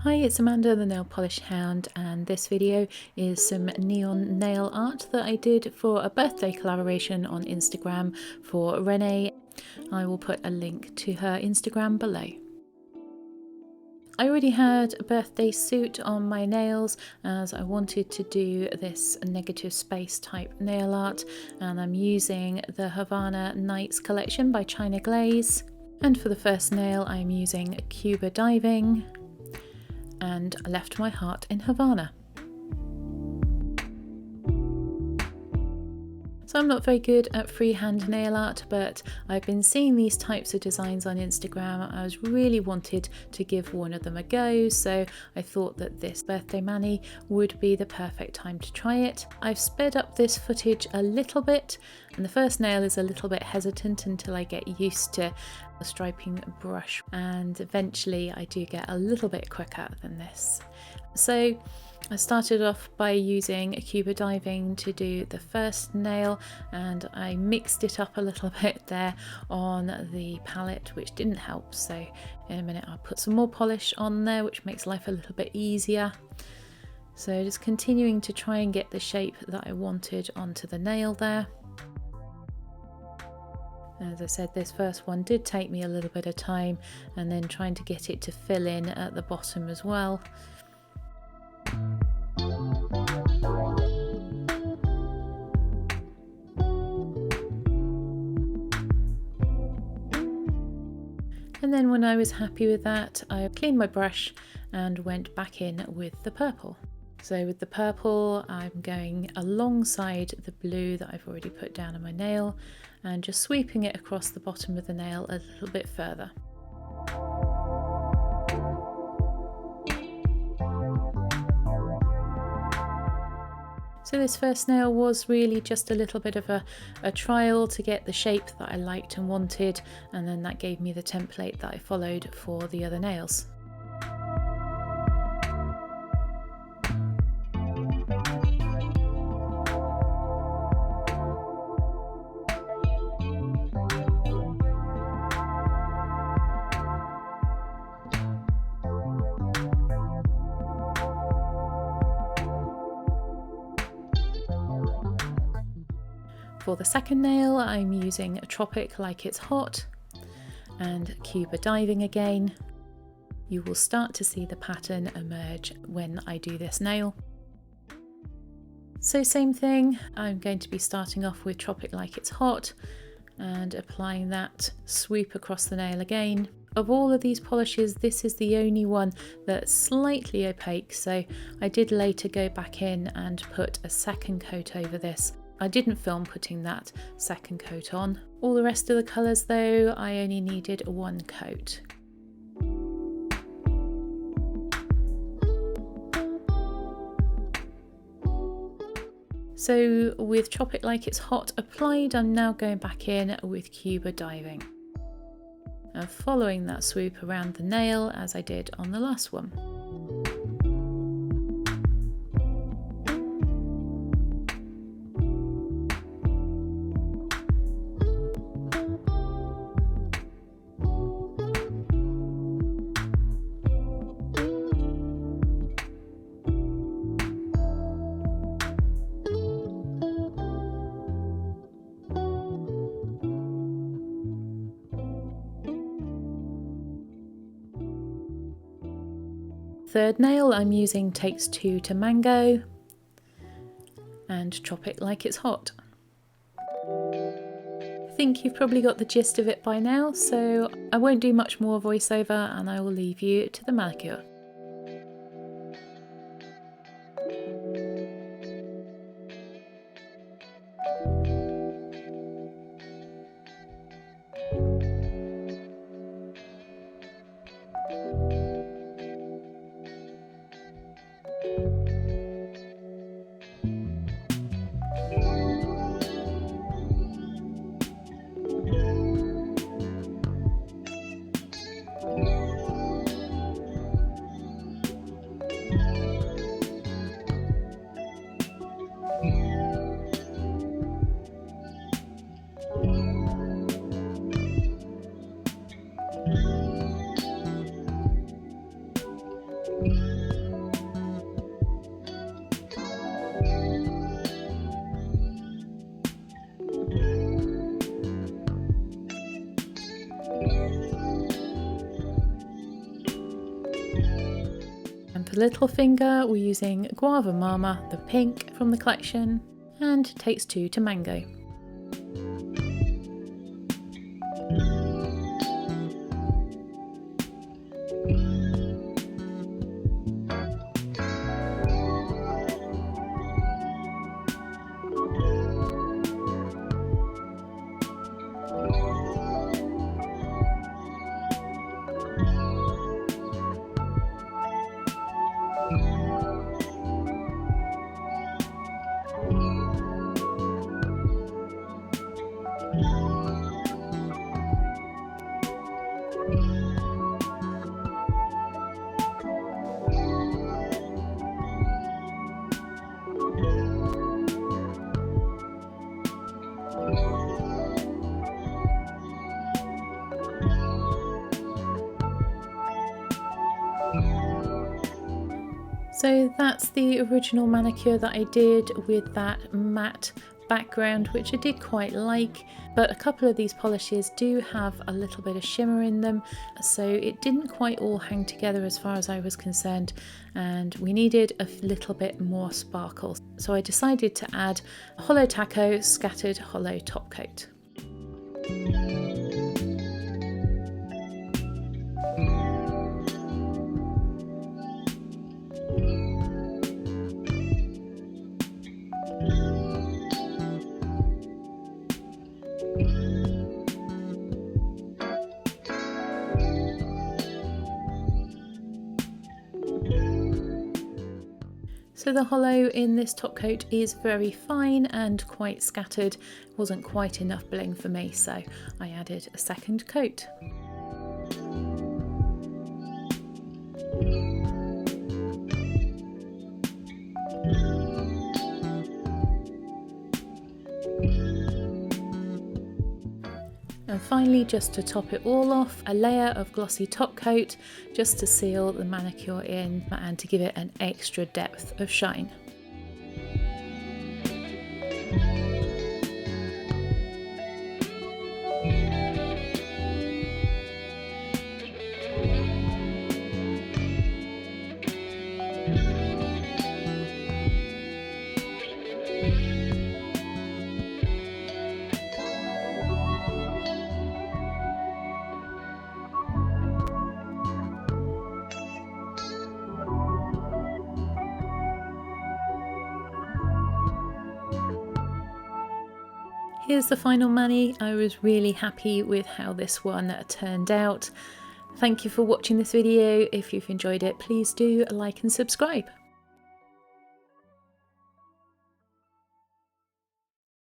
Hi, it's Amanda the Nail Polish Hound, and this video is some neon nail art that I did for a birthday collaboration on Instagram for Renee. I will put a link to her Instagram below. I already had a birthday suit on my nails as I wanted to do this negative space type nail art, and I'm using the Havana Nights collection by China Glaze. And for the first nail I'm using Cuba Diving and I left my heart in Havana. So I'm not very good at freehand nail art, but I've been seeing these types of designs on Instagram. I was really wanted to give one of them a go, so I thought that this birthday mani would be the perfect time to try it. I've sped up this footage a little bit, and the first nail is a little bit hesitant until I get used to the striping brush, and eventually I do get a little bit quicker than this. So I started off by using Cuba Diving to do the first nail, and I mixed it up a little bit there on the palette, which didn't help, so in a minute I'll put some more polish on there, which makes life a little bit easier. So just continuing to try and get the shape that I wanted onto the nail there. As I said, this first one did take me a little bit of time, and then trying to get it to fill in at the bottom as well. And then when I was happy with that, I cleaned my brush and went back in with the purple. So with the purple, I'm going alongside the blue that I've already put down on my nail and just sweeping it across the bottom of the nail a little bit further. So this first nail was really just a little bit of a trial to get the shape that I liked and wanted, and then that gave me the template that I followed for the other nails. For the second nail, I'm using Tropic Like It's Hot and Cuba Diving again. You will start to see the pattern emerge when I do this nail. So same thing, I'm going to be starting off with Tropic Like It's Hot and applying that sweep across the nail again. Of all of these polishes, this is the only one that's slightly opaque, so I did later go back in and put a second coat over this. I didn't film putting that second coat on. All the rest of the colours though, I only needed one coat. So with Tropic Like It's Hot applied, I'm now going back in with Cuba Diving and following that swoop around the nail as I did on the last one. Third nail, I'm using Takes Two to Mango and Tropic Like It's Hot. I think you've probably got the gist of it by now, so I won't do much more voiceover and I will leave you to the manicure. For the little finger, we're using Guava Mama, the pink from the collection, and Takes Two to Mango. So that's the original manicure that I did with that matte background, which I did quite like, but a couple of these polishes do have a little bit of shimmer in them, so it didn't quite all hang together as far as I was concerned, and we needed a little bit more sparkle. So I decided to add a Holo Taco scattered holo top coat. So the holo in this top coat is very fine and quite scattered. It wasn't quite enough bling for me, so I added a second coat. And finally, just to top it all off, a layer of glossy top coat just to seal the manicure in and to give it an extra depth of shine. Here's the final mani. I was really happy with how this one turned out. Thank you for watching this video. If you've enjoyed it, please do like and subscribe.